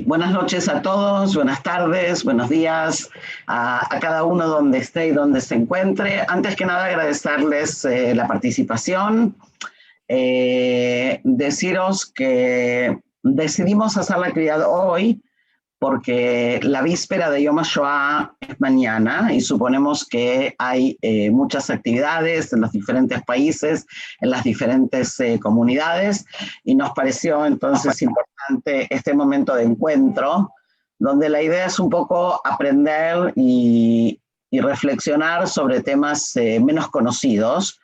Buenas noches a todos, buenas tardes, buenos días a cada uno donde esté y donde se encuentre. Antes que nada, agradecerles la participación. Deciros que decidimos hacer la actividad hoy porque la víspera de Yom HaShoah es mañana y suponemos que hay muchas actividades en los diferentes países, en las diferentes comunidades, y nos pareció entonces importante este momento de encuentro, donde la idea es un poco aprender y reflexionar sobre temas menos conocidos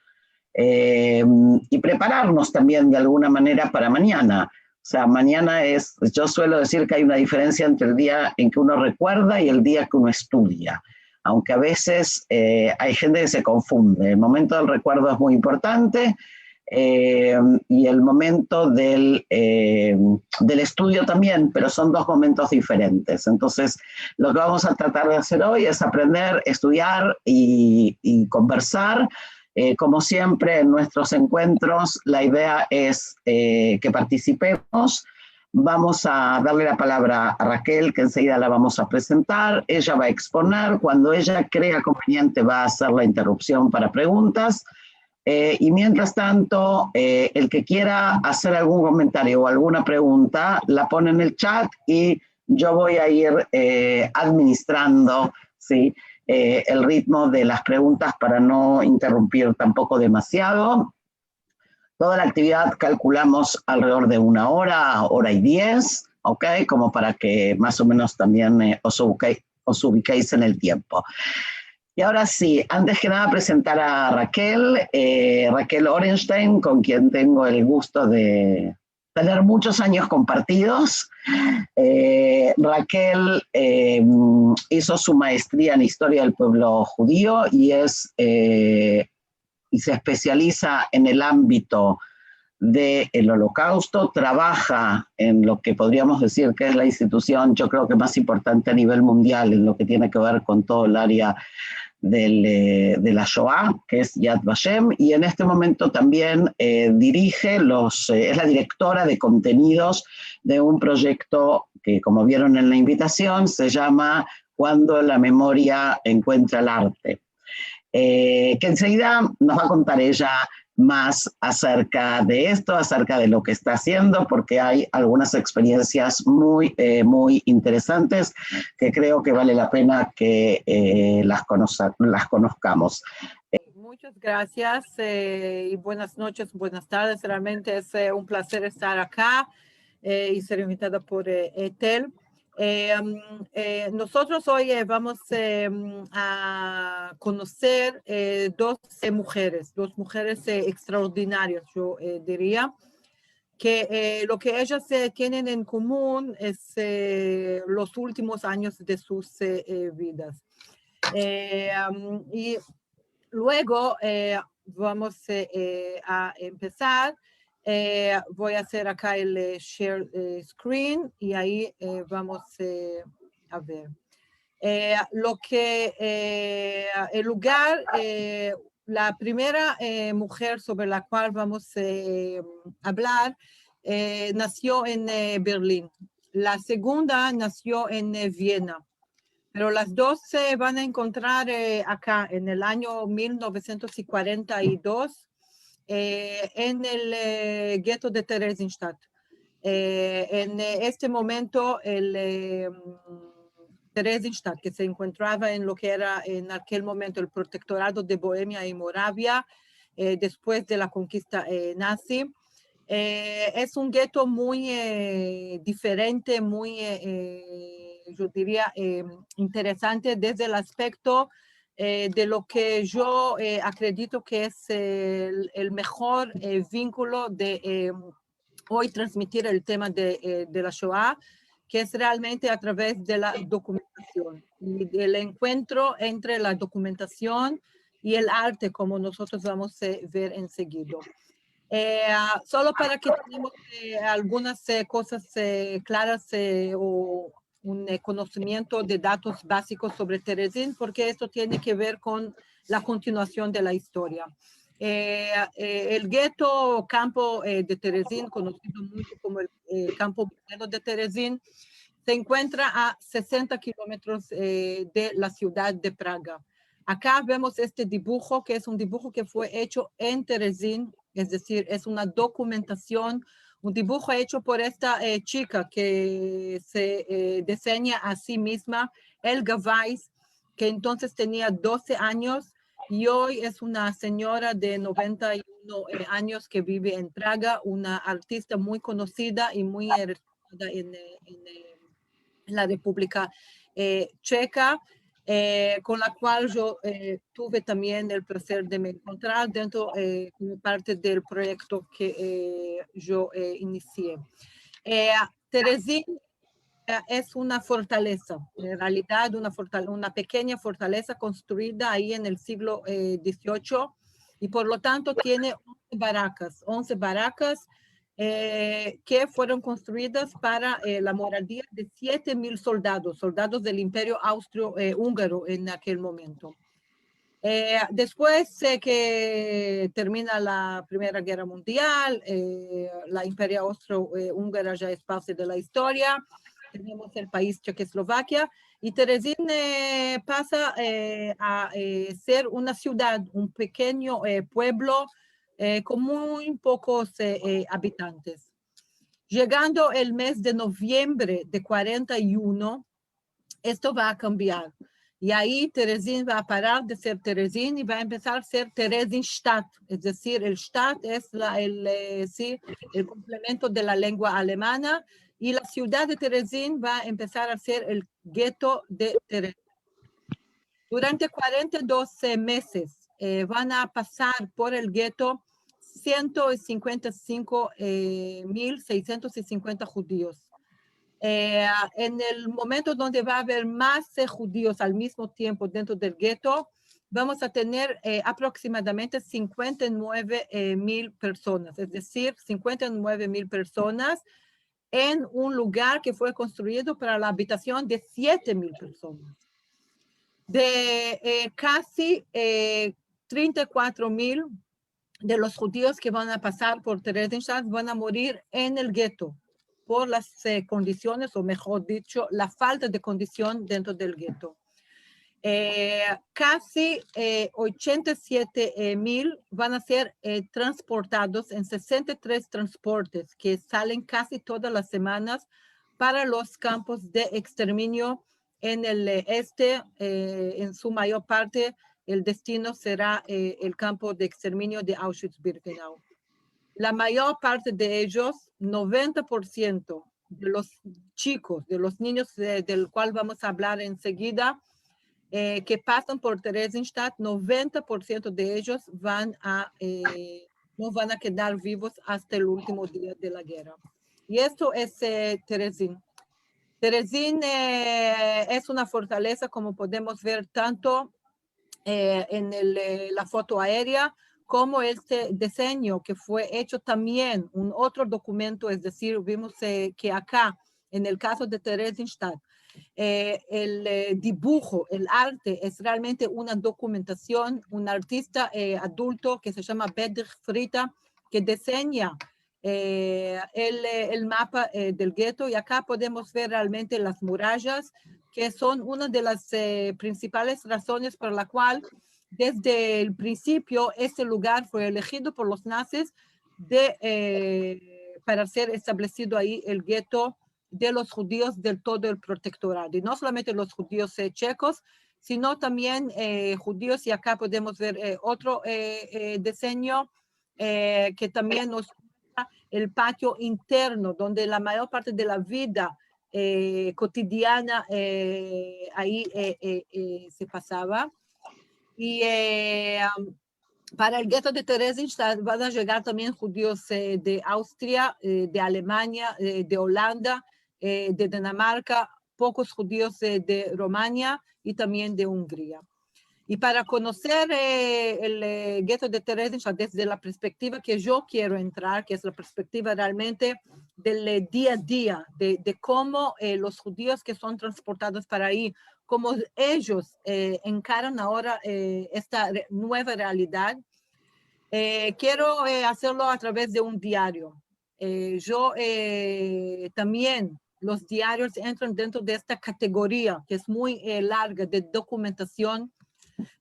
y prepararnos también de alguna manera para mañana. O sea, mañana yo suelo decir que hay una diferencia entre el día en que uno recuerda y el día que uno estudia, aunque a veces hay gente que se confunde. El momento del recuerdo es muy importante y el momento del estudio también, pero son dos momentos diferentes. Entonces, lo que vamos a tratar de hacer hoy es aprender, estudiar y conversar. Como siempre en nuestros encuentros, la idea es que participemos. Vamos a darle la palabra a Raquel, que enseguida la vamos a presentar. Ella va a exponer. Cuando ella crea conveniente, va a hacer la interrupción para preguntas. Y mientras tanto, el que quiera hacer algún comentario o alguna pregunta, la pone en el chat y yo voy a ir administrando, ¿sí?, el ritmo de las preguntas para no interrumpir tampoco demasiado. Toda la actividad calculamos alrededor de 1 hora, hora y 10, ¿ok? Como para que más o menos también os ubiquéis en el tiempo. Y ahora sí, antes que nada presentar a Raquel, Raquel Orenstein, con quien tengo el gusto de tener muchos años compartidos. Raquel hizo su maestría en Historia del Pueblo Judío y se especializa en el ámbito del Holocausto, trabaja en lo que podríamos decir que es la institución, yo creo que más importante a nivel mundial en lo que tiene que ver con todo el área de la Shoah, que es Yad Vashem, y en este momento también dirige es la directora de contenidos de un proyecto que, como vieron en la invitación, se llama Cuando la memoria encuentra el arte, que enseguida nos va a contar ella más acerca de esto, acerca de lo que está haciendo, porque hay algunas experiencias muy interesantes que creo que vale la pena que las conozcamos. Muchas gracias y buenas noches, buenas tardes. Realmente es un placer estar acá y ser invitada por Etel. Nosotros hoy vamos a conocer dos mujeres extraordinarias, yo diría, que lo que ellas tienen en común es los últimos años de sus vidas. Y luego vamos a empezar. Voy a hacer acá el share screen y ahí vamos a ver. El lugar, la primera mujer sobre la cual vamos a hablar nació en Berlín. La segunda nació en Viena. Pero las dos se van a encontrar acá en el año 1942 en el gueto de Theresienstadt. En este momento, Theresienstadt, que se encontraba en lo que era en aquel momento el protectorado de Bohemia y Moravia, después de la conquista nazi, es un gueto muy diferente, muy, yo diría, interesante desde el aspecto de lo que yo acredito que es el mejor vínculo de hoy transmitir el tema de la Shoah, que es realmente a través de la documentación y del encuentro entre la documentación y el arte, como nosotros vamos a ver enseguida. Solo para que tengamos algunas cosas claras o un conocimiento de datos básicos sobre Terezín, porque esto tiene que ver con la continuación de la historia. El gueto campo de Terezín, conocido mucho como el campo de Terezín, se encuentra a 60 kilómetros de la ciudad de Praga. Acá vemos este dibujo, que es un dibujo que fue hecho en Terezín, es decir, es una documentación, un dibujo hecho por esta chica que se diseña a sí misma, Elga Weiss, que entonces tenía 12 años y hoy es una señora de 91 años que vive en Praga, una artista muy conocida y muy respetada en la República Checa, con la cual yo tuve también el placer de me encontrar dentro como parte del proyecto que yo inicié. Terezín es una fortaleza, en realidad una pequeña fortaleza construida ahí en el siglo XVIII y por lo tanto tiene 11 barracas que fueron construidas para la moradía de 7,000 soldados del Imperio Austro-Húngaro en aquel momento. Después que termina la Primera Guerra Mundial, la Imperia Austro-Húngara ya es parte de la historia, tenemos el país Checoslovaquia, y Terezín pasa a ser una ciudad, un pequeño pueblo con muy pocos habitantes. Llegando el mes de noviembre de 41, esto va a cambiar. Y ahí Terezín va a parar de ser Terezín y va a empezar a ser Theresienstadt. Es decir, el Stadt es el complemento de la lengua alemana y la ciudad de Terezín va a empezar a ser el gueto de Terezín. Durante 42 meses van a pasar por el gueto 155,650 judíos. En el momento donde va a haber más judíos al mismo tiempo dentro del gueto, vamos a tener aproximadamente 59,000 personas, es decir, 59,000 personas en un lugar que fue construido para la habitación de 7,000 personas. De casi 34,000 de los judíos que van a pasar por Theresienstadt van a morir en el gueto por las condiciones, o mejor dicho, la falta de condición dentro del gueto. Casi 87,000 van a ser transportados en 63 transportes que salen casi todas las semanas para los campos de exterminio en el este. En su mayor parte, el destino será el campo de exterminio de Auschwitz-Birkenau. La mayor parte de ellos, 90% de los chicos, de los niños del cual vamos a hablar enseguida, que pasan por Theresienstadt, 90% de ellos no van a quedar vivos hasta el último día de la guerra. Y esto es Terezín. Terezín es una fortaleza, como podemos ver tanto en la foto aérea, como este diseño que fue hecho también, un otro documento, es decir, vimos que acá, en el caso de Theresienstadt, el dibujo, el arte es realmente una documentación, un artista adulto que se llama Bedr Frita, que diseña el mapa del gueto, y acá podemos ver realmente las murallas, que son una de las principales razones por la cual desde el principio este lugar fue elegido por los nazis para ser establecido ahí el gueto de los judíos del todo el protectorado. Y no solamente los judíos checos, sino también judíos, y acá podemos ver otro diseño que también nos muestra el patio interno, donde la mayor parte de la vida cotidiana ahí se pasaba. Y para el gueto de Theresienstadt van a llegar también judíos de Austria, de Alemania, de Holanda, de Dinamarca, pocos judíos de Rumania y también de Hungría. Y para conocer el gueto de Theresienstadt desde la perspectiva que yo quiero entrar, que es la perspectiva realmente del día a día, de cómo los judíos que son transportados para ahí, cómo ellos encaran ahora esta nueva realidad, quiero hacerlo a través de un diario. Yo también los diarios entran dentro de esta categoría que es muy larga de documentación.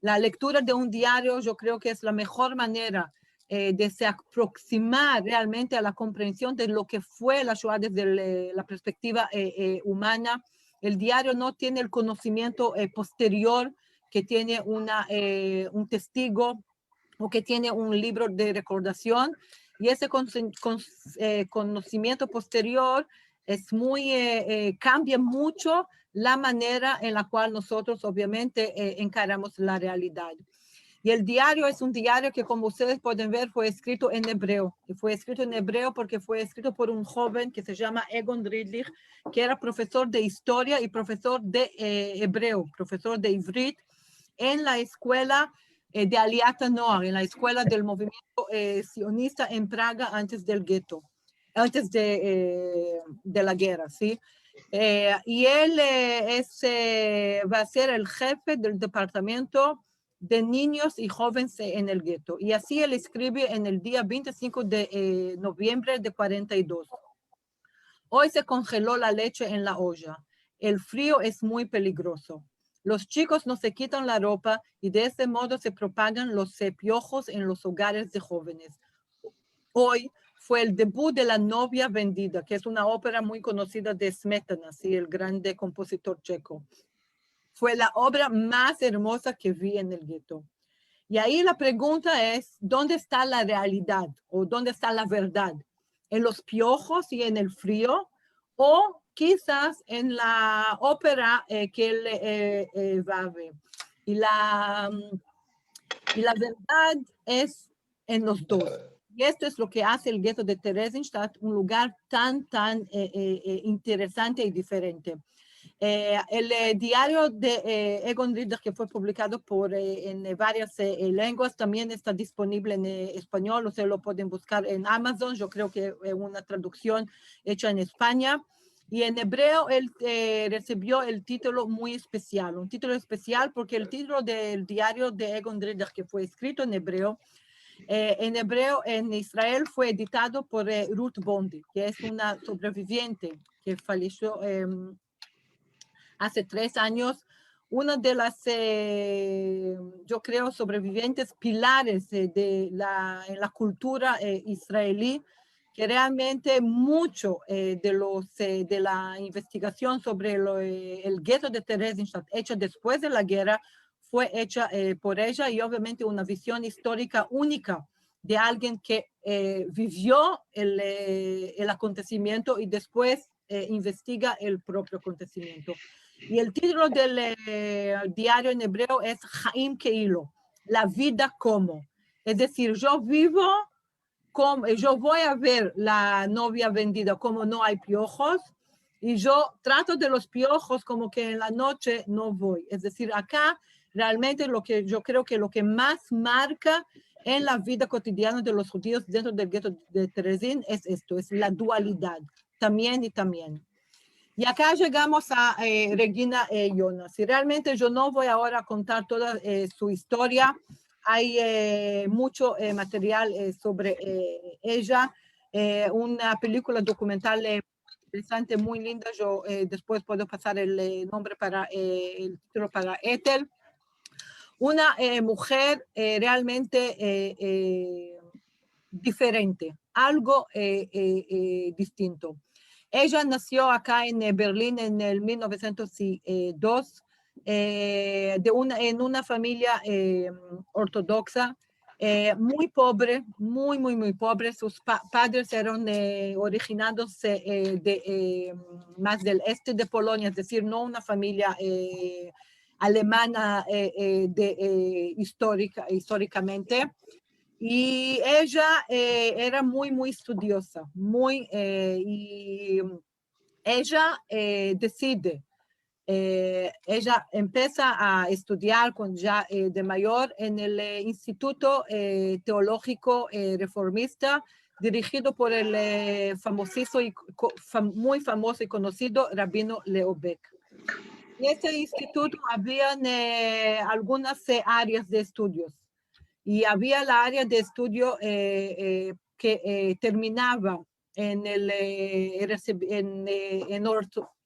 La lectura de un diario yo creo que es la mejor manera de se aproximar realmente a la comprensión de lo que fue la Shoah desde la perspectiva humana. El diario no tiene el conocimiento posterior que tiene un testigo o que tiene un libro de recordación, y ese conocimiento posterior es cambia mucho la manera en la cual nosotros obviamente encaramos la realidad. Y el diario es un diario que, como ustedes pueden ver, fue escrito en hebreo. Y fue escrito en hebreo porque fue escrito por un joven que se llama Egon Ridlich, que era profesor de historia y profesor de hebreo, profesor de Ivrit, en la escuela de Aliat Noar, en la escuela del movimiento sionista en Praga antes del gueto, antes de la guerra, ¿sí? Y él va a ser el jefe del departamento de niños y jóvenes en el gueto. Y así él escribe en el día 25 de noviembre de 42. Hoy se congeló la leche en la olla. El frío es muy peligroso. Los chicos no se quitan la ropa y de ese modo se propagan los piojos en los hogares de jóvenes. Hoy fue el debut de La novia vendida, que es una ópera muy conocida de Smetana, ¿sí? El grande compositor checo. Fue la obra más hermosa que vi en el gueto. Y ahí la pregunta es, ¿dónde está la realidad o dónde está la verdad? ¿En los piojos y en el frío? ¿O quizás en la ópera que él va a ver? Y la verdad es en los dos. Y esto es lo que hace el gueto de Theresienstadt un lugar tan interesante y diferente. El diario de Egon Ridlich, que fue publicado en varias lenguas, también está disponible en español, o sea, lo pueden buscar en Amazon. Yo creo que es una traducción hecha en España. Y en hebreo él recibió el título muy especial, un título especial porque el título del diario de Egon Ridlich, que fue escrito en hebreo en Israel, fue editado por Ruth Bondi, que es una sobreviviente que falleció hace 3 años, una de las, yo creo, sobrevivientes pilares en la cultura israelí, que realmente mucho de la investigación sobre el gueto de Theresienstadt hecha después de la guerra fue hecha por ella, y obviamente una visión histórica única de alguien que vivió el acontecimiento y después investiga el propio acontecimiento. Y el título del diario en hebreo es Chaim Keilo, la vida como. Es decir, yo vivo, yo voy a ver la novia vendida como no hay piojos, y yo trato de los piojos como que en la noche no voy. Es decir, acá realmente lo que yo creo que lo que más marca en la vida cotidiana de los judíos dentro del gueto de Terezín es esto, es la dualidad, también y también. Y acá llegamos a Regina Jonas. Y realmente yo no voy ahora a contar toda su historia. Hay mucho material sobre ella. Una película documental interesante, muy linda. Yo después puedo pasar el nombre el título para Ethel. Una mujer realmente diferente, algo distinto. Ella nació acá en Berlín en el 1902 en una familia ortodoxa, muy pobre, muy pobre. Sus padres eran originados más del este de Polonia, es decir, no una familia alemana históricamente. Y ella era muy estudiosa, y ella decide, ella empieza a estudiar ya de mayor en el Instituto Teológico Reformista, dirigido por el muy famoso y conocido Rabino Leo Beck. En este instituto habían algunas áreas de estudios. Y había la área de estudio que terminaba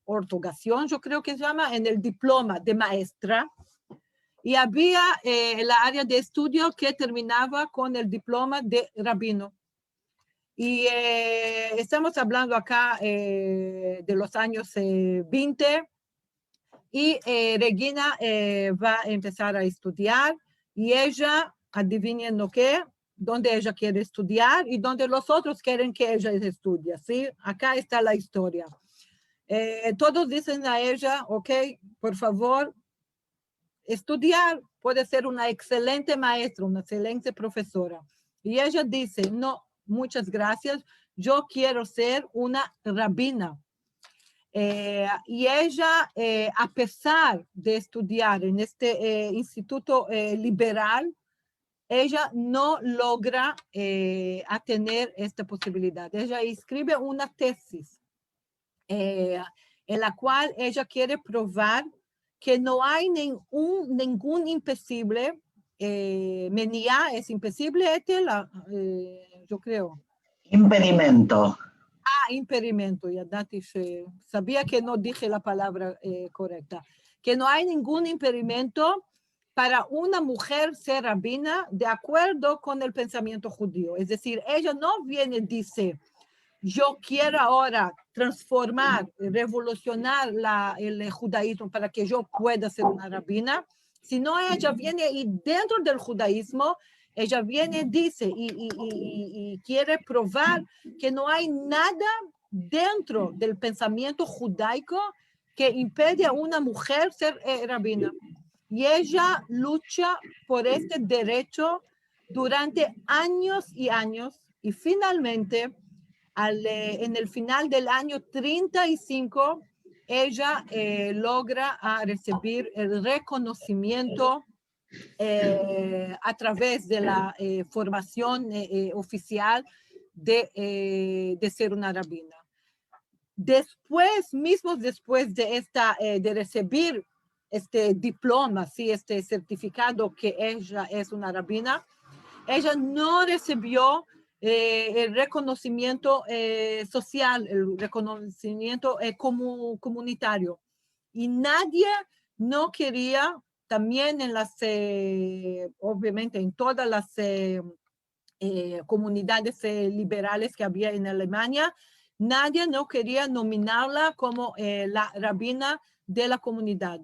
ortogación, yo creo que se llama, en el diploma de maestra, y había la área de estudio que terminaba con el diploma de rabino. Y estamos hablando acá de los años 20, y Regina va a empezar a estudiar, y ella, adivinen lo que, donde ella quiere estudiar y donde los otros quieren que ella estudie, ¿sí? Acá está la historia. Todos dicen a ella, ok, por favor, estudiar, puede ser una excelente maestra, una excelente profesora. Y ella dice, no, muchas gracias, yo quiero ser una rabina. Y ella, a pesar de estudiar en este instituto liberal, ella no logra a tener esta posibilidad. Ella escribe una tesis en la cual ella quiere probar que no hay ningún impedimento. Menía es impedimento, yo creo. Impedimento. Impedimento, sabía que no dije la palabra correcta. Que no hay ningún impedimento para una mujer ser rabina de acuerdo con el pensamiento judío. Es decir, ella no viene y dice, yo quiero ahora transformar, revolucionar el judaísmo para que yo pueda ser una rabina, sino ella viene y dentro del judaísmo, ella viene, dice y quiere probar que no hay nada dentro del pensamiento judaico que impide a una mujer ser rabina. Y ella lucha por este derecho durante años y años, y finalmente, en el final del año 35, ella logra recibir el reconocimiento a través de la formación oficial de ser una rabina. Después de recibir este diploma, ¿sí? Este certificado que ella es una rabina, ella no recibió el reconocimiento social, el reconocimiento comunitario. Y nadie no quería, también en obviamente en todas las comunidades liberales que había en Alemania, nadie no quería nominarla como la rabina de la comunidad.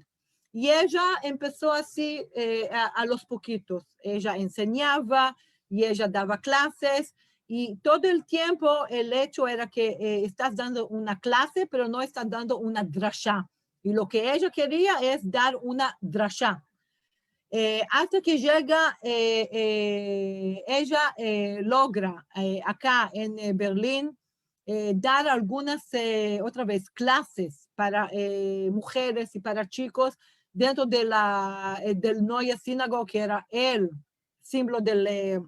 Y ella empezó así a los poquitos. Ella enseñaba y ella daba clases, y todo el tiempo el hecho era que estás dando una clase, pero no estás dando una drashá. Y lo que ella quería es dar una drashá. Hasta que llega, ella logra acá en Berlín dar algunas, otra vez, clases para mujeres y para chicos dentro de del Neue Synagogue, que era el símbolo de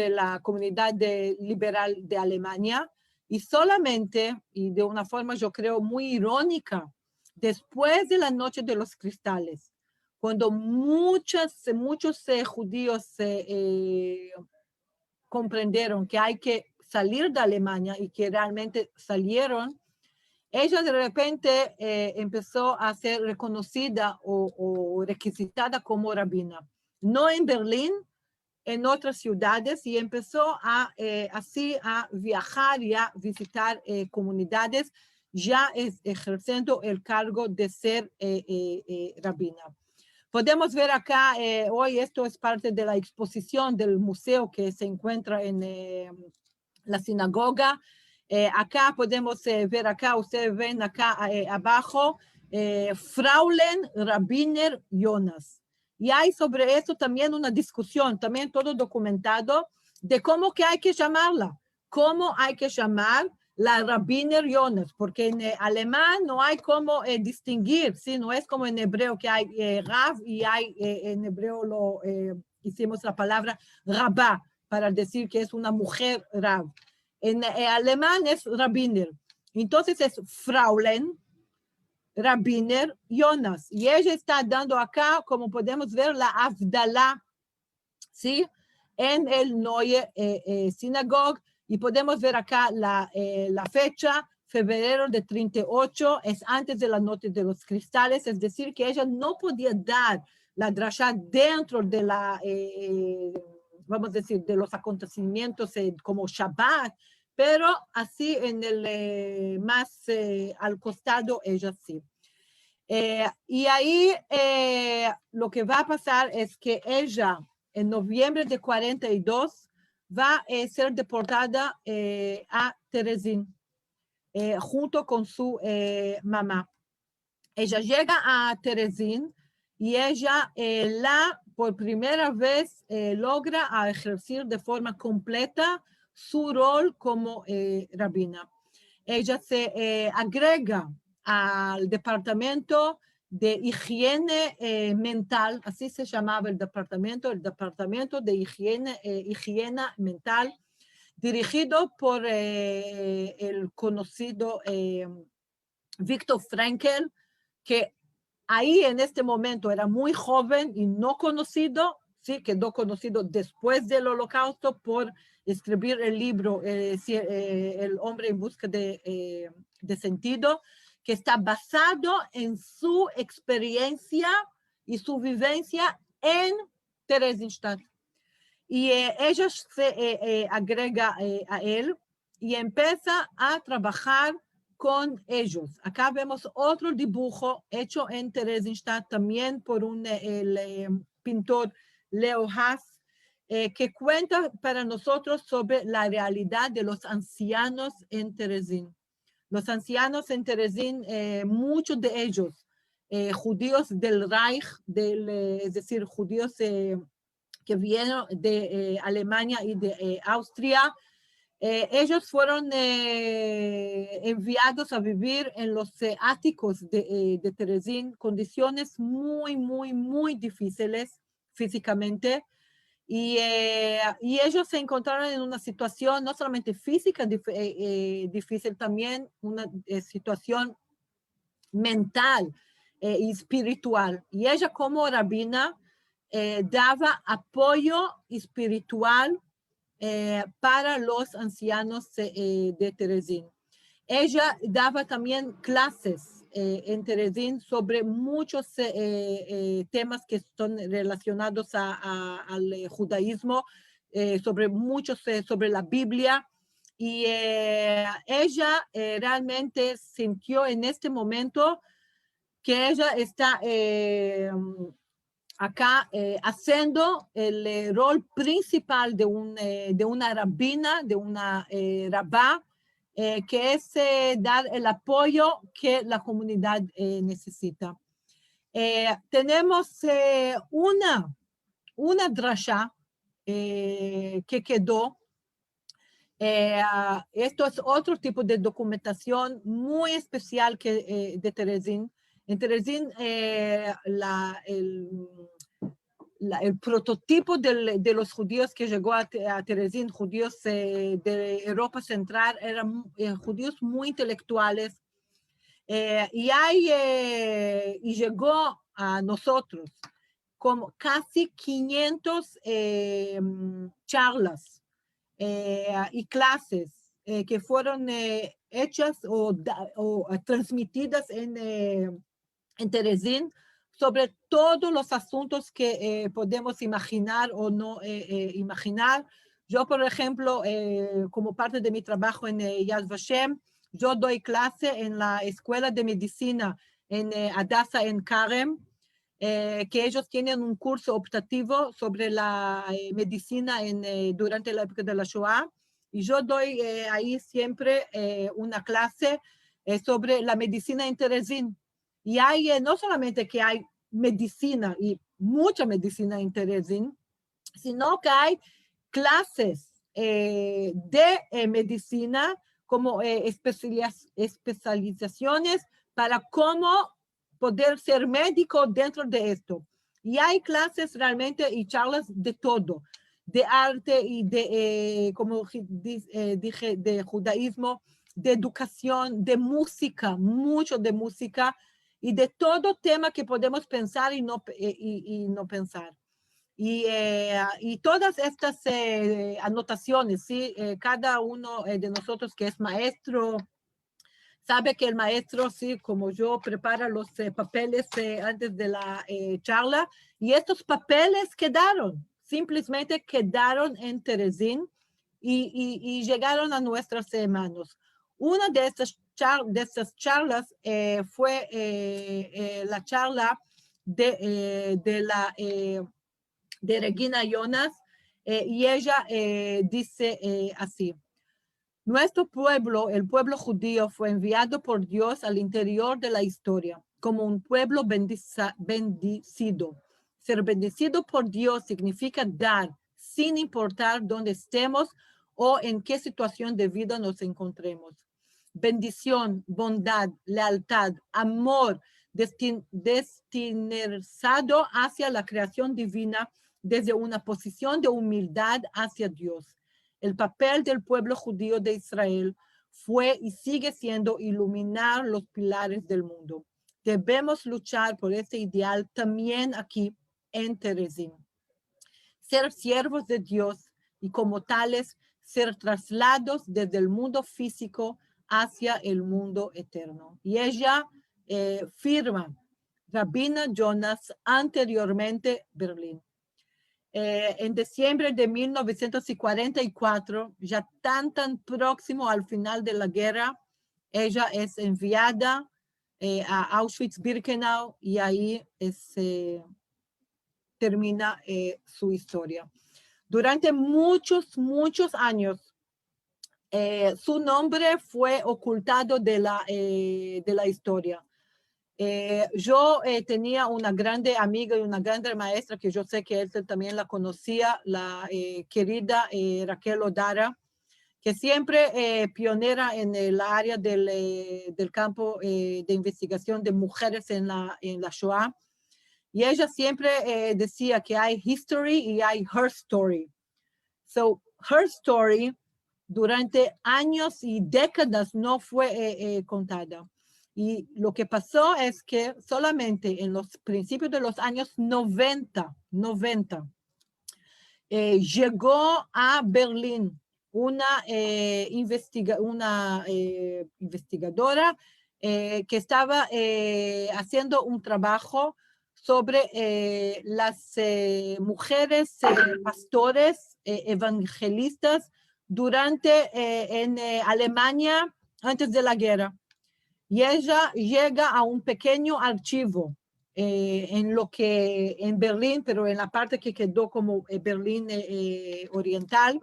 la comunidad liberal de Alemania. Y solamente, y de una forma yo creo muy irónica, después de la Noche de los Cristales, cuando muchos judíos comprendieron que hay que salir de Alemania y que realmente salieron, ella de repente empezó a ser reconocida o requisitada como rabina. No en Berlín, en otras ciudades, y empezó así a viajar y a visitar comunidades, ya ejerciendo el cargo de ser rabina. Podemos ver acá, hoy esto es parte de la exposición del museo que se encuentra en la sinagoga. Acá podemos ver, acá ustedes ven acá abajo, Fraulein Rabbiner Jonas. Y hay sobre eso también una discusión, también todo documentado, de cómo que hay que llamarla, cómo hay que llamar la Rabbiner Jonas, porque en alemán no hay cómo distinguir, ¿sí? No es como en hebreo que hay Rav, y hay en hebreo hicimos la palabra Rabá para decir que es una mujer Rav. En alemán es Rabbiner. Entonces es Fraulein Rabbiner Jonas. Y ella está dando acá, como podemos ver, la Avdalá, ¿sí? En el Neue Synagogue. Y podemos ver acá la fecha, febrero de 38, es antes de la noche de los cristales, es decir, que ella no podía dar la drashá dentro de la, vamos a decir, de los acontecimientos como Shabbat, pero así en el más al costado, ella sí. Y ahí lo que va a pasar es que ella, en noviembre de 42, va a ser deportada a Terezín, junto con su mamá. Ella llega a Terezín y ella por primera vez logra ejercer de forma completa su rol como rabina. Ella se agrega al departamento de higiene mental, así se llamaba el departamento de higiene mental, dirigido por el conocido Viktor Frankl, que ahí en este momento era muy joven y no conocido, sí, quedó conocido después del Holocausto por escribir el libro El hombre en busca de sentido, que está basado en su experiencia y su vivencia en Theresienstadt. Y ella se agrega a él y empieza a trabajar con ellos. Acá vemos otro dibujo hecho en Theresienstadt también por el pintor Leo Haas, que cuenta para nosotros sobre la realidad de los ancianos en Terezín. Los ancianos en Terezín, muchos de ellos judíos del Reich, es decir, judíos que vienen de Alemania y de Austria, ellos fueron enviados a vivir en los áticos de Terezín, condiciones muy, muy, muy difíciles físicamente. Y ellos se encontraron en una situación no solamente física difícil, también una situación mental y espiritual. Y ella como rabina daba apoyo espiritual para los ancianos de Terezín. Ella daba también clases en Terezín sobre muchos temas que son relacionados al judaísmo, sobre la Biblia. Y ella realmente sintió en este momento que ella está acá haciendo el rol principal de una rabina, de una rabá, que es dar el apoyo que la comunidad necesita. Tenemos una drasha que quedó. Esto es otro tipo de documentación muy especial de Terezín. En Terezín, el prototipo de los judíos que llegó a Terezín, judíos de Europa Central, eran judíos muy intelectuales. Y llegó a nosotros como casi 500 charlas y clases que fueron hechas o transmitidas en Terezín sobre todos los asuntos que podemos imaginar o no imaginar. Yo, por ejemplo, como parte de mi trabajo en Yad Vashem, yo doy clase en la Escuela de Medicina en Hadassah en Karem, que ellos tienen un curso optativo sobre la medicina durante la época de la Shoah, y yo doy ahí siempre una clase sobre la medicina en Terezín. Y hay no solamente que hay medicina y mucha medicina en Terezín, sino que hay clases de medicina como especializaciones para cómo poder ser médico dentro de esto. Y hay clases realmente y charlas de todo, de arte y de, como dije, de judaísmo, de educación, de música, mucho de música y de todo tema que podemos pensar y no pensar. Y todas estas anotaciones, ¿sí? Cada uno de nosotros que es maestro, sabe que el maestro, sí, como yo, prepara los papeles antes de la charla, y estos papeles quedaron, simplemente quedaron en Terezín y llegaron a nuestras manos. Una de estas charlas fue la charla de Regina Jonas, y ella dice así: nuestro pueblo, el pueblo judío, fue enviado por Dios al interior de la historia como un pueblo bendecido. Ser bendecido por Dios significa dar sin importar dónde estemos o en qué situación de vida nos encontremos. Bendición, bondad, lealtad, amor, destinado hacia la creación divina desde una posición de humildad hacia Dios. El papel del pueblo judío de Israel fue y sigue siendo iluminar los pilares del mundo. Debemos luchar por ese ideal también aquí en Terezín. Ser siervos de Dios y como tales ser trasladados desde el mundo físico hacia el mundo eterno. Y ella firma Rabina Jonas, anteriormente Berlín. En diciembre de 1944, ya tan próximo al final de la guerra, ella es enviada a Auschwitz-Birkenau y ahí termina su historia. Durante muchos años, su nombre fue ocultado de la historia. Yo tenía una grande amiga y una grande maestra que yo sé que él también la conocía, la querida Raquel Odara, que siempre pionera en el área del campo de investigación de mujeres en la Shoah. Y ella siempre decía que hay history y hay her story. So, her story durante años y décadas no fue contada. Y lo que pasó es que solamente en los principios de los años 90, llegó a Berlín una investigadora que estaba haciendo un trabajo sobre las mujeres pastores evangelistas durante en Alemania antes de la guerra. Y ella llega a un pequeño archivo en Berlín, pero en la parte que quedó como Berlín oriental.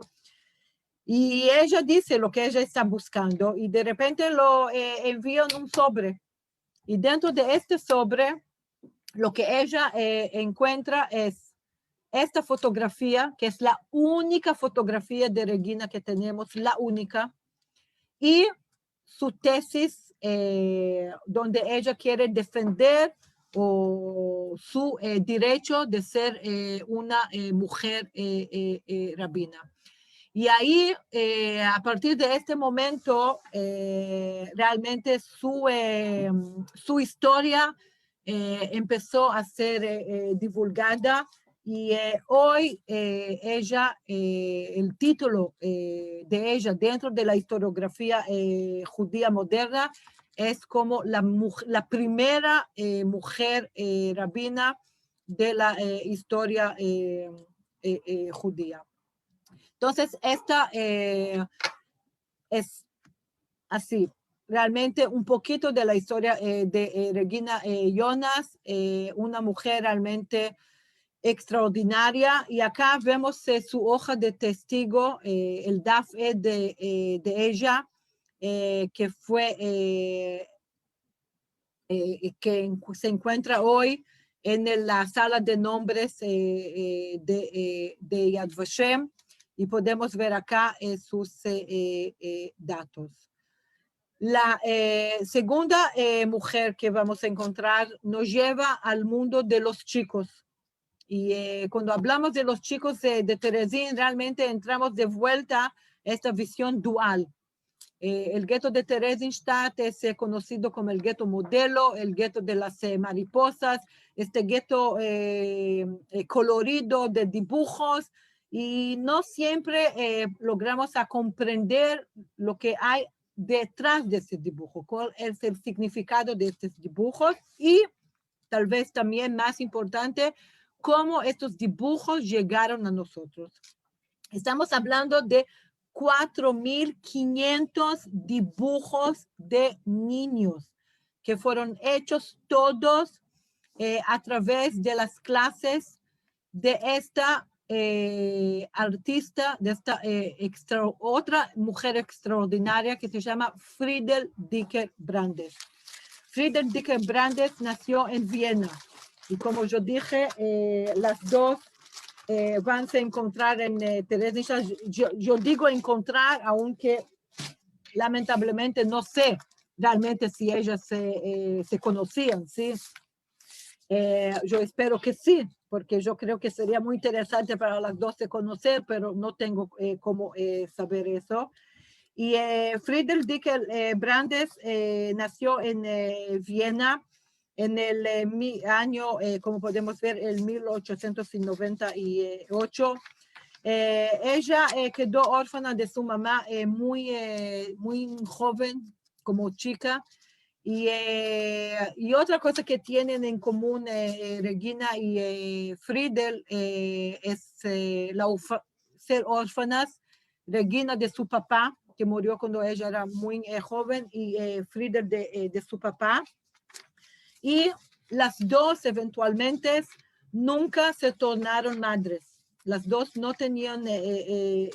Y ella dice lo que ella está buscando y de repente lo envían un sobre. Y dentro de este sobre, lo que ella encuentra es esta fotografía, que es la única fotografía de Regina que tenemos, la única, y su tesis donde ella quiere defender su derecho de ser una mujer rabina. Y ahí, a partir de este momento, realmente su historia empezó a ser divulgada. Y hoy ella, el título de ella dentro de la historiografía judía moderna es como la primera mujer rabina de la historia judía. Entonces, esta es así, realmente un poquito de la historia de Regina Jonas, una mujer realmente extraordinaria. Y acá vemos su hoja de testigo, el DAF-E de ella, que fue, que se encuentra hoy en la sala de nombres de Yad Vashem. Y podemos ver acá sus datos. La segunda mujer que vamos a encontrar nos lleva al mundo de los chicos. Y cuando hablamos de los chicos de Terezín, realmente entramos de vuelta a esta visión dual. El gueto de Theresienstadt es conocido como el gueto modelo, el gueto de las mariposas, este gueto colorido de dibujos, y no siempre logramos a comprender lo que hay detrás de ese dibujo, cuál es el significado de estos dibujos, y tal vez también más importante, cómo estos dibujos llegaron a nosotros. Estamos hablando de 4.500 dibujos de niños que fueron hechos todos a través de las clases de esta artista, de esta otra mujer extraordinaria que se llama Friedel Dicker Brandes. Friedel Dicker Brandes nació en Viena, y como yo dije, las dos van a encontrar en Theresienstadt. Yo digo encontrar, aunque lamentablemente no sé realmente si ellas se conocían, ¿sí? Yo espero que sí, porque yo creo que sería muy interesante para las dos de conocer, pero no tengo cómo saber eso. Y Friedel Dicker Brandes nació en Viena en el año, como podemos ver, el 1898. Ella quedó órfana de su mamá muy joven, como chica. Y otra cosa que tienen en común Regina y Friedel es ser órfanas. Regina de su papá, que murió cuando ella era muy joven, y Friedel de su papá. Y las dos eventualmente nunca se tornaron madres. Las dos no tenían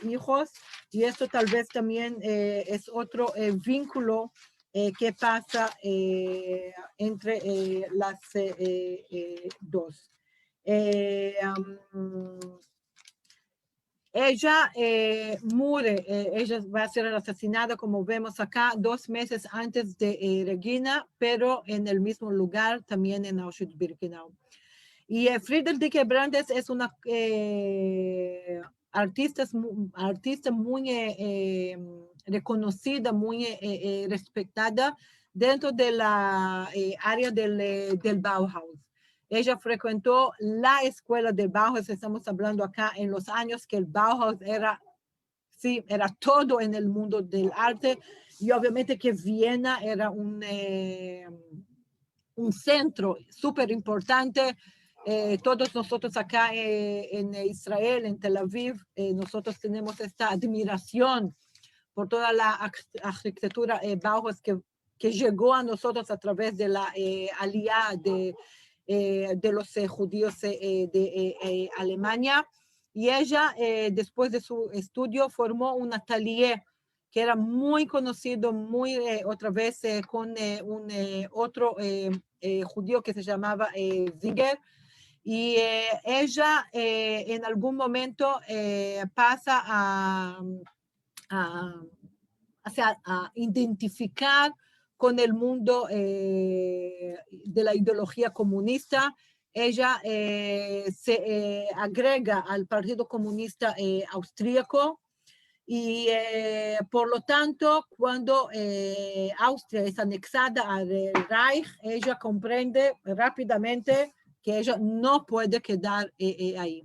hijos, y esto tal vez también es otro vínculo que pasa entre las dos. Ella muere, ella va a ser asesinada, como vemos acá, 2 meses antes de Regina, pero en el mismo lugar, también en Auschwitz-Birkenau. Y Friedel Dicker Brandes es una artista muy reconocida, muy respetada dentro de la área del Bauhaus. Ella frecuentó la escuela del Bauhaus. Estamos hablando acá en los años que el Bauhaus era todo en el mundo del arte, y obviamente que Viena era un centro súper importante. Todos nosotros acá en Israel, en Tel Aviv, nosotros tenemos esta admiración por toda la arquitectura Bauhaus que llegó a nosotros a través de la aliyá de los judíos de Alemania. Y ella, después de su estudio, formó un atelier que era muy conocido, muy otra vez con un otro judío que se llamaba Zinger. Y ella en algún momento pasa a identificar con el mundo de la ideología comunista. Ella se agrega al Partido Comunista Austríaco, y por lo tanto, cuando Austria es anexada al Reich, ella comprende rápidamente que ella no puede quedar ahí.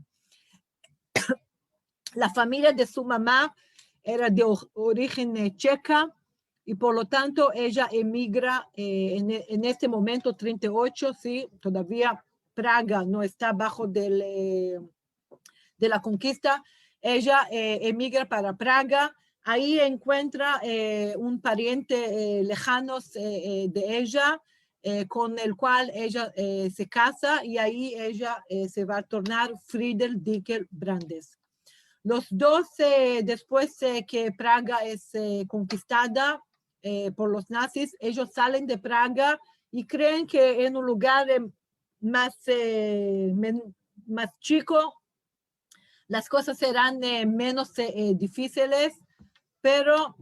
La familia de su mamá era de origen checa, y por lo tanto ella emigra en este momento, 38, ¿sí? Todavía Praga no está bajo de la conquista. Ella emigra para Praga. Ahí encuentra un pariente lejano de ella, con el cual ella se casa, y ahí ella se va a tornar Friedel Dicker Brandes. Los dos, después que Praga es conquistada por los nazis, ellos salen de Praga y creen que en un lugar más chico las cosas serán menos difíciles, pero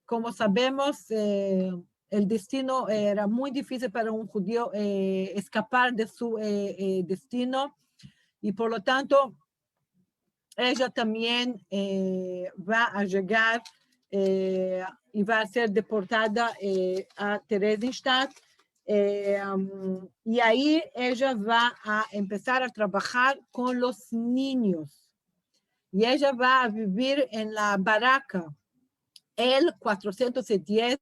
como sabemos, el destino era muy difícil para un judío escapar de su destino, y por lo tanto ella también va a llegar y va a ser deportada a Theresienstadt. Y ahí ella va a empezar a trabajar con los niños. Y ella va a vivir en la baraca, el 410,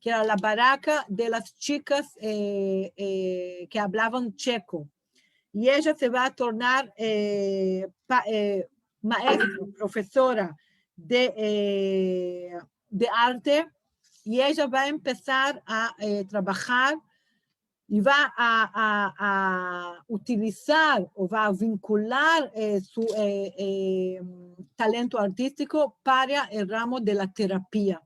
que era la baraca de las chicas que hablaban checo. Y ella se va a tornar maestra, profesora de arte, y ella va a empezar a trabajar y va a utilizar o va a vincular su talento artístico para el ramo de la terapia.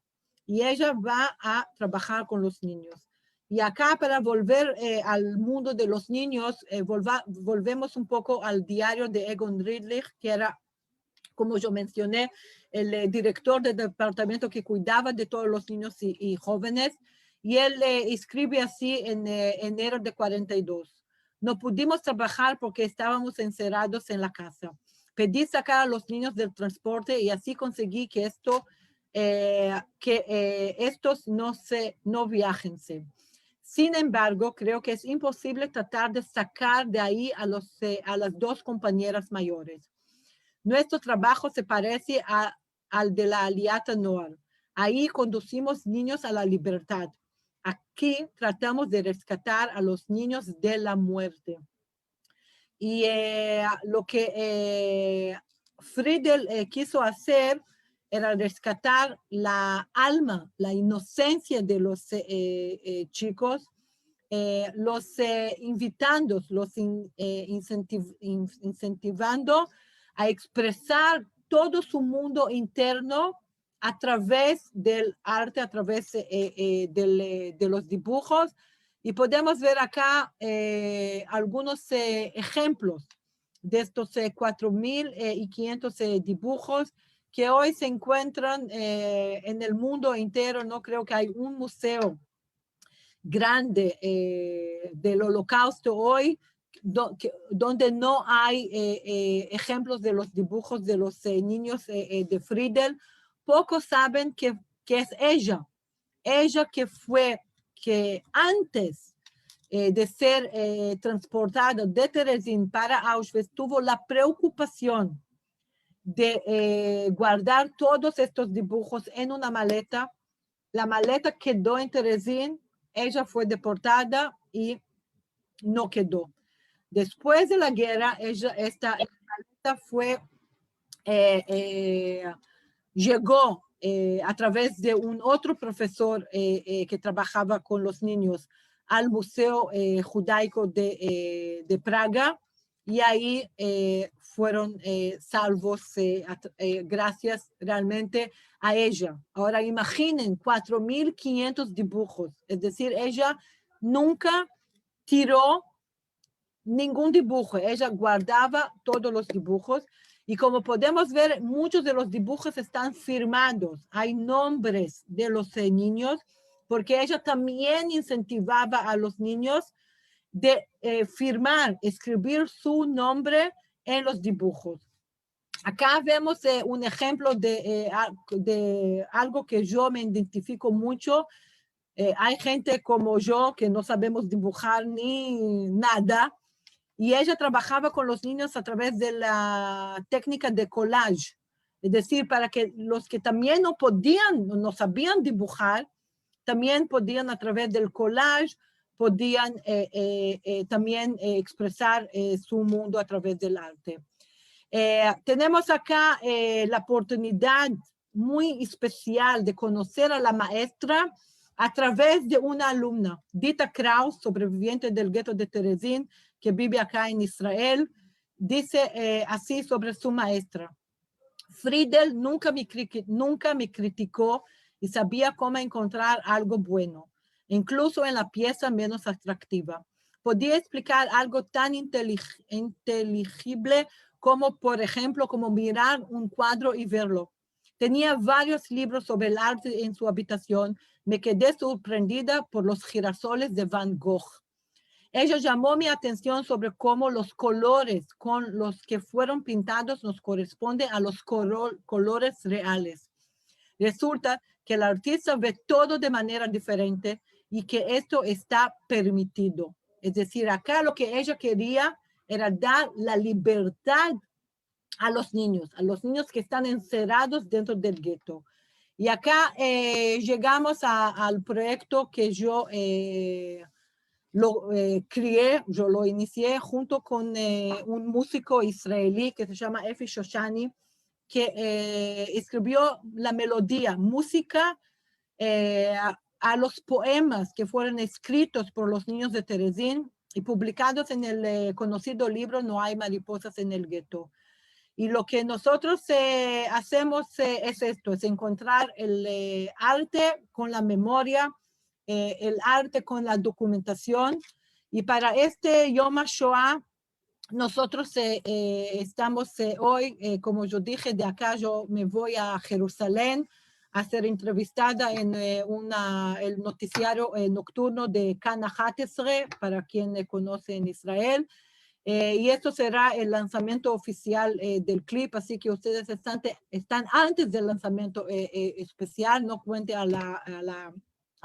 Y ella va a trabajar con los niños. Y acá, para volver al mundo de los niños, volvemos un poco al diario de Egon Ridlich, que era, como yo mencioné, el director del departamento que cuidaba de todos los niños y jóvenes. Y él escribe así en enero de 42. No pudimos trabajar porque estábamos encerrados en la casa. Pedí sacar a los niños del transporte y así conseguí que estos no viajense. Sin embargo, creo que es imposible tratar de sacar de ahí a las dos compañeras mayores. Nuestro trabajo se parece al de la Aliata Noir. Ahí conducimos niños a la libertad. Aquí tratamos de rescatar a los niños de la muerte. Y lo que Friedel quiso hacer era rescatar la alma, la inocencia de los chicos, los invitando, los incentivando a expresar todo su mundo interno a través del arte, a través de los dibujos. Y podemos ver acá algunos ejemplos de estos 4.500 dibujos que hoy se encuentran en el mundo entero. No creo que hay un museo grande del Holocausto hoy donde no hay ejemplos de los dibujos de los niños de Friedel. Pocos saben que es ella que antes de ser transportada de Terezín para Auschwitz tuvo la preocupación de guardar todos estos dibujos en una maleta. La maleta quedó en Terezín, ella fue deportada y no quedó. Después de la guerra, esta maleta llegó a través de un otro profesor que trabajaba con los niños al Museo Judaico de Praga, y ahí fueron salvos gracias realmente a ella. Ahora imaginen 4.500 dibujos, es decir, ella nunca tiró ningún dibujo, ella guardaba todos los dibujos. Y como podemos ver, muchos de los dibujos están firmados. Hay nombres de los niños, porque ella también incentivaba a los niños de firmar, escribir su nombre en los dibujos. Acá vemos un ejemplo de algo que yo me identifico mucho. Hay gente como yo que no sabemos dibujar ni nada, y ella trabajaba con los niños a través de la técnica de collage, es decir, para que los que también no sabían dibujar, también podían a través del collage, podían también expresar su mundo a través del arte. Tenemos acá la oportunidad muy especial de conocer a la maestra a través de una alumna, Dita Kraus, sobreviviente del gueto de Terezín, que vive acá en Israel. Dice así sobre su maestra: Friedel nunca me criticó y sabía cómo encontrar algo bueno, incluso en la pieza menos atractiva. Podía explicar algo tan inteligible como, por ejemplo, como mirar un cuadro y verlo. Tenía varios libros sobre el arte en su habitación. Me quedé sorprendida por los girasoles de Van Gogh. Ella llamó mi atención sobre cómo los colores con los que fueron pintados nos corresponden a los colores reales. Resulta que el artista ve todo de manera diferente y que esto está permitido. Es decir, acá lo que ella quería era dar la libertad a los niños que están encerrados dentro del gueto. Y acá llegamos al proyecto que yo lo creé, yo lo inicié junto con un músico israelí que se llama Efi Shoshani, que escribió la melodía, música a los poemas que fueron escritos por los niños de Terezín y publicados en el conocido libro No hay mariposas en el gueto. Y lo que nosotros hacemos es esto, es encontrar el arte con la memoria, el arte con la documentación. Y para este Yom HaShoah, nosotros estamos hoy, como yo dije, de acá yo me voy a Jerusalén a ser entrevistada en el noticiario nocturno de Kan 11, para quien conoce en Israel. Y esto será el lanzamiento oficial del clip, así que ustedes están antes del lanzamiento especial, no cuente a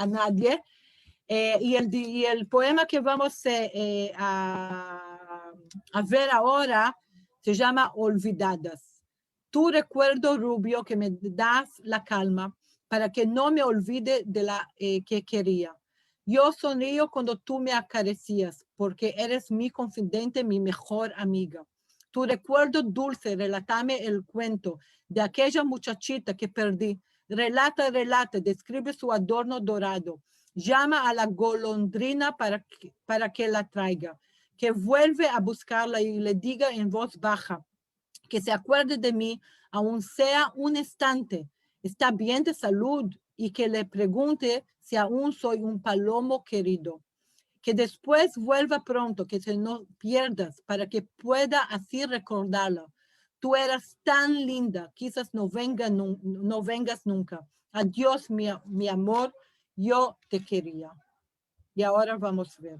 nadie. Y el poema que vamos a ver ahora se llama Olvidadas. Tu recuerdo rubio que me das la calma para que no me olvide de la que quería. Yo sonrío cuando tú me acaricias, porque eres mi confidente, mi mejor amiga. Tu recuerdo dulce, relátame el cuento de aquella muchachita que perdí. Relata, describe su adorno dorado. Llama a la golondrina para que la traiga. Que vuelve a buscarla y le diga en voz baja, que se acuerde de mí, aun sea un instante. Está bien de salud, y que le pregunte si aún soy un palomo querido. Que después vuelva pronto, que se no pierdas, para que pueda así recordarla. Tú eras tan linda, quizás no vengas nunca. Adiós, mi amor, yo te quería. Y ahora vamos a ver.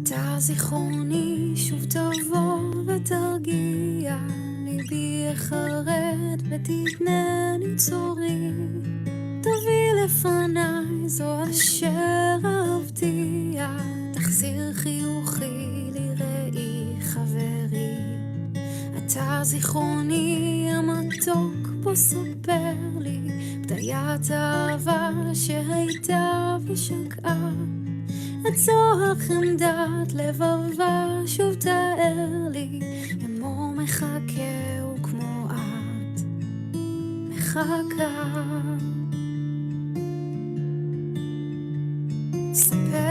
אתה זיכרוני שוב תבוא ותרגיע, ליבי יחרד ותתנני צורי, תביא לפניי זו אשר אהבתיה, תחזיר חיוכי לראי חברי. אתה זיכרוני המתוק בו ספר לי, בדיית אהבה שהייתה ושקעה, את זו החמדת לבבה שוב תאר לי, אמו מחכה וכמו את מחכה. שאל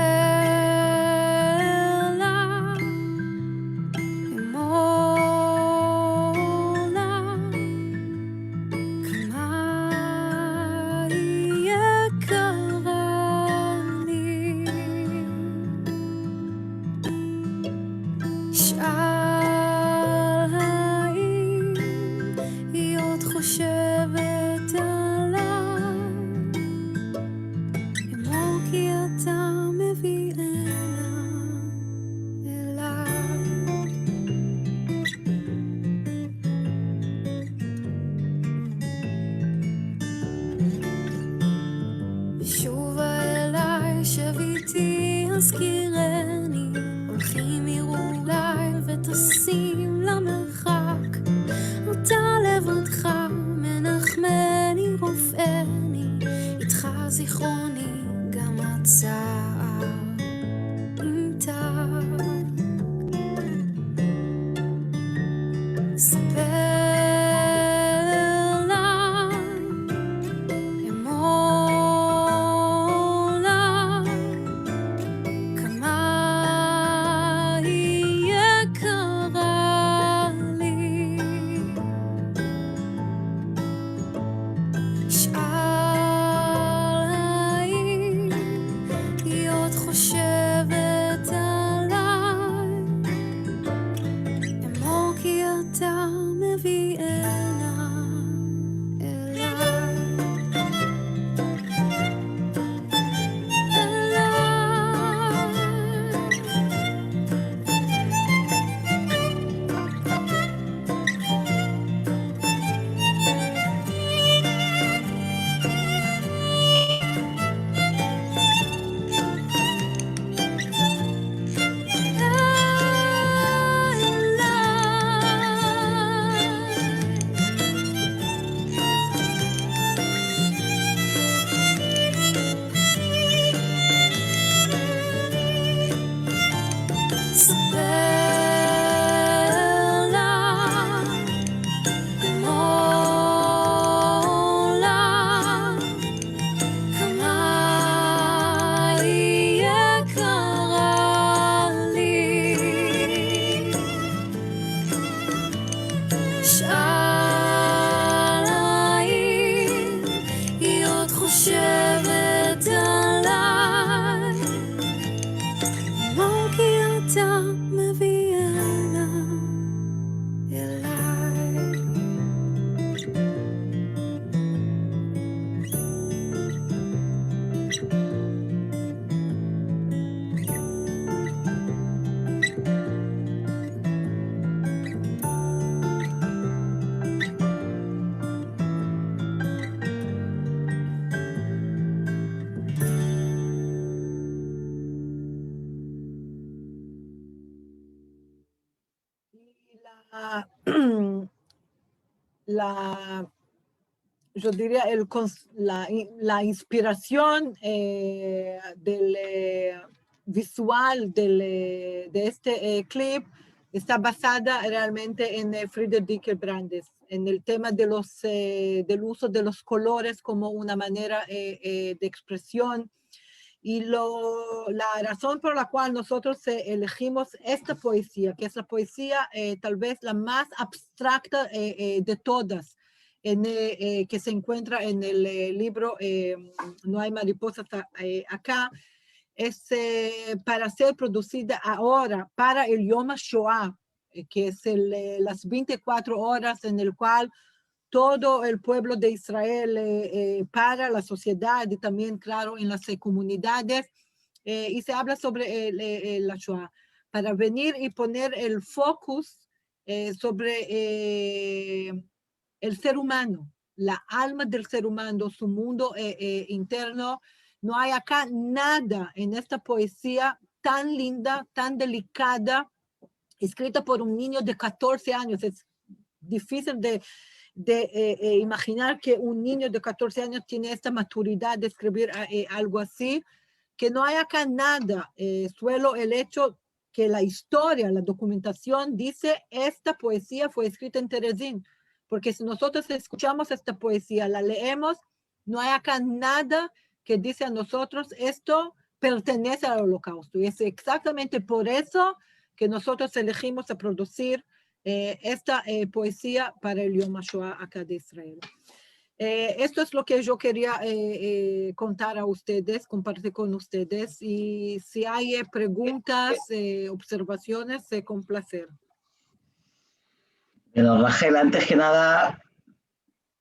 yo diría, la inspiración del visual de este clip está basada realmente en Friedrich Brandes, en el tema del uso de los colores como una manera de expresión. Y la razón por la cual nosotros elegimos esta poesía, que es la poesía tal vez la más abstracta de todas, que se encuentra en el libro No hay mariposas acá, es para ser producida ahora para el Yom HaShoah, que es las 24 horas en el cual todo el pueblo de Israel para la sociedad y también, claro, en las comunidades, y se habla sobre la Shoah, para venir y poner el focus sobre el ser humano, la alma del ser humano, su mundo interno. No hay acá nada en esta poesía tan linda, tan delicada, escrita por un niño de 14 años. Es difícil de imaginar que un niño de 14 años tiene esta maturidad de escribir algo así, que no hay acá nada, solo el hecho que la historia, la documentación dice esta poesía fue escrita en Terezín, porque si nosotros escuchamos esta poesía, la leemos, no hay acá nada que dice a nosotros esto pertenece al Holocausto, y es exactamente por eso que nosotros elegimos a producir esta poesía para el Yom HaShoah acá de Israel. Esto es lo que yo quería contar a ustedes, compartir con ustedes, y si hay preguntas, observaciones, con placer. Bueno, Rachel, antes que nada,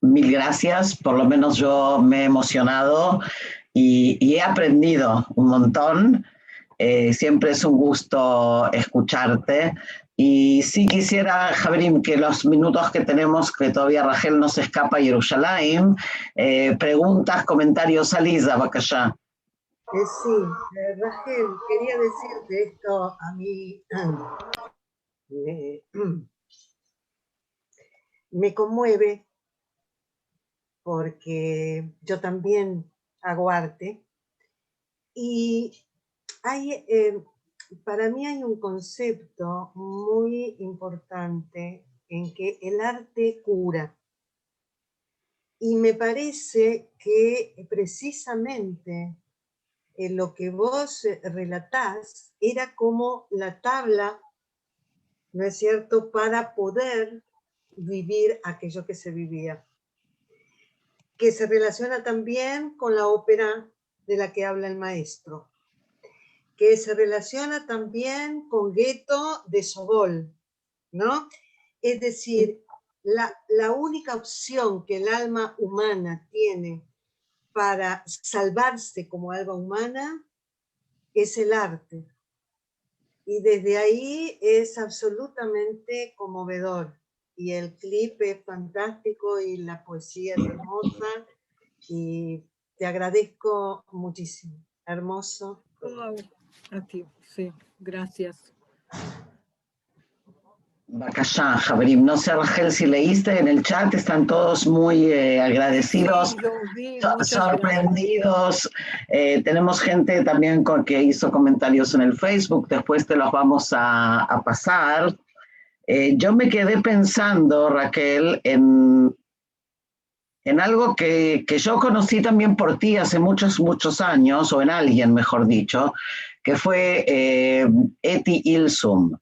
mil gracias, por lo menos yo me he emocionado y he aprendido un montón. Siempre es un gusto escucharte. Y sí quisiera, Javerim, que los minutos que tenemos, que todavía Rachel no se escapa a Jerusalén, preguntas, comentarios, Aliza, Bakasha. Sí, Rachel, quería decirte esto a mí, me conmueve porque yo también hago arte y hay... para mí hay un concepto muy importante en que el arte cura. Y me parece que precisamente lo que vos relatás era como la tabla, ¿no es cierto?, para poder vivir aquello que se vivía. Que se relaciona también con la ópera de la que habla el maestro, que se relaciona también con Gueto de Sobol, ¿no? Es decir, la única opción que el alma humana tiene para salvarse como alma humana es el arte. Y desde ahí es absolutamente conmovedor. Y el clip es fantástico y la poesía es hermosa. Y te agradezco muchísimo. Hermoso. Oh, a ti, sí, gracias. Bakasha, Javerim, no sé, Rachel, si leíste en el chat, están todos muy agradecidos, sí, sorprendidos. Tenemos gente también que hizo comentarios en el Facebook, después te los vamos a pasar. Yo me quedé pensando, Raquel, en algo que yo conocí también por ti hace muchos, muchos años, o en alguien, mejor dicho, que fue Eti Ilsum.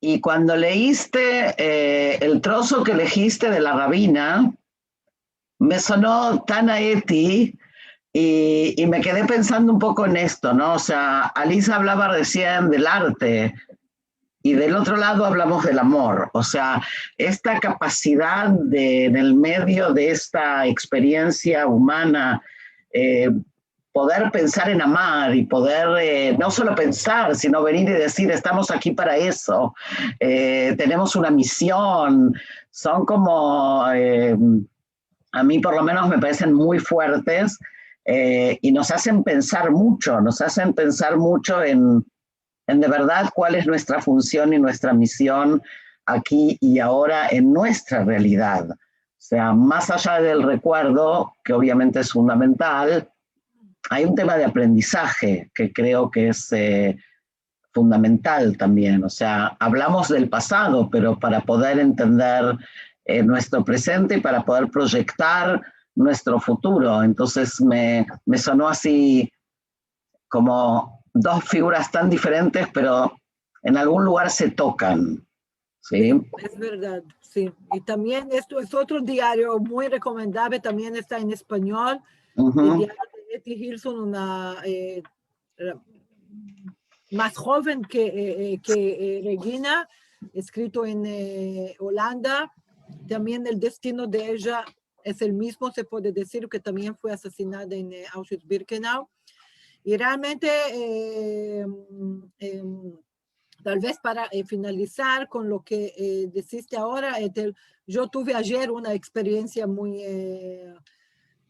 Y cuando leíste el trozo que elegiste de la rabina, me sonó tan a Eti y me quedé pensando un poco en esto, ¿no? O sea, Alisa hablaba recién del arte y del otro lado hablamos del amor. O sea, esta capacidad en el medio de esta experiencia humana, poder pensar en amar y poder no solo pensar, sino venir y decir, estamos aquí para eso, tenemos una misión, son como, a mí por lo menos me parecen muy fuertes y nos hacen pensar mucho en de verdad cuál es nuestra función y nuestra misión aquí y ahora en nuestra realidad. O sea, más allá del recuerdo, que obviamente es fundamental, hay un tema de aprendizaje que creo que es fundamental también. O sea, hablamos del pasado, pero para poder entender nuestro presente y para poder proyectar nuestro futuro. Entonces me sonó así como dos figuras tan diferentes, pero en algún lugar se tocan. ¿Sí? Es verdad, sí. Y también esto es otro diario muy recomendable, también está en español, el diario de Etty Hillson, una más joven que Regina, escrito en Holanda. También el destino de ella es el mismo, se puede decir, que también fue asesinada en Auschwitz-Birkenau. Y realmente, tal vez para finalizar con lo que deciste ahora, yo tuve ayer una experiencia muy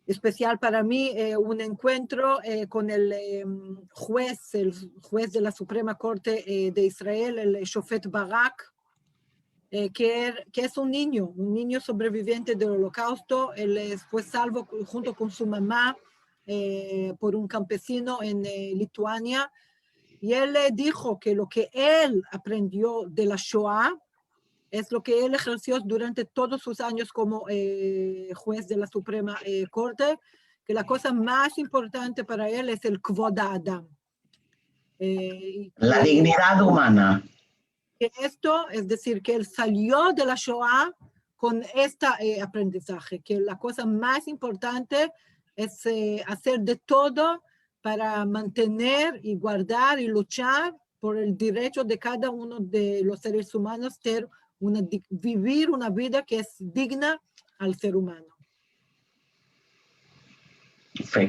especial para mí, un encuentro con el juez de la Suprema Corte de Israel, el Shofet Barak, que es un niño sobreviviente del Holocausto. Él fue salvo junto con su mamá por un campesino en Lituania, y él dijo que lo que él aprendió de la Shoah es lo que él ejerció durante todos sus años como juez de la Suprema Corte, que la cosa más importante para él es el Kvod Adam. La dignidad humana. Que esto, es decir, que él salió de la Shoah con este aprendizaje, que la cosa más importante es hacer de todo para mantener y guardar y luchar por el derecho de cada uno de los seres humanos ser vivir una vida que es digna al ser humano.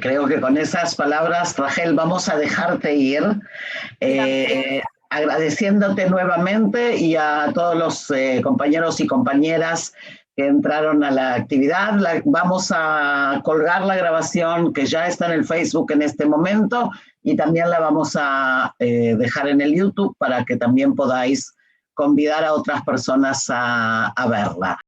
Creo que con esas palabras, Rachel, vamos a dejarte ir, agradeciéndote nuevamente y a todos los compañeros y compañeras que entraron a la actividad. Vamos a colgar la grabación que ya está en el Facebook en este momento y también la vamos a dejar en el YouTube para que también podáis convidar a otras personas a verla.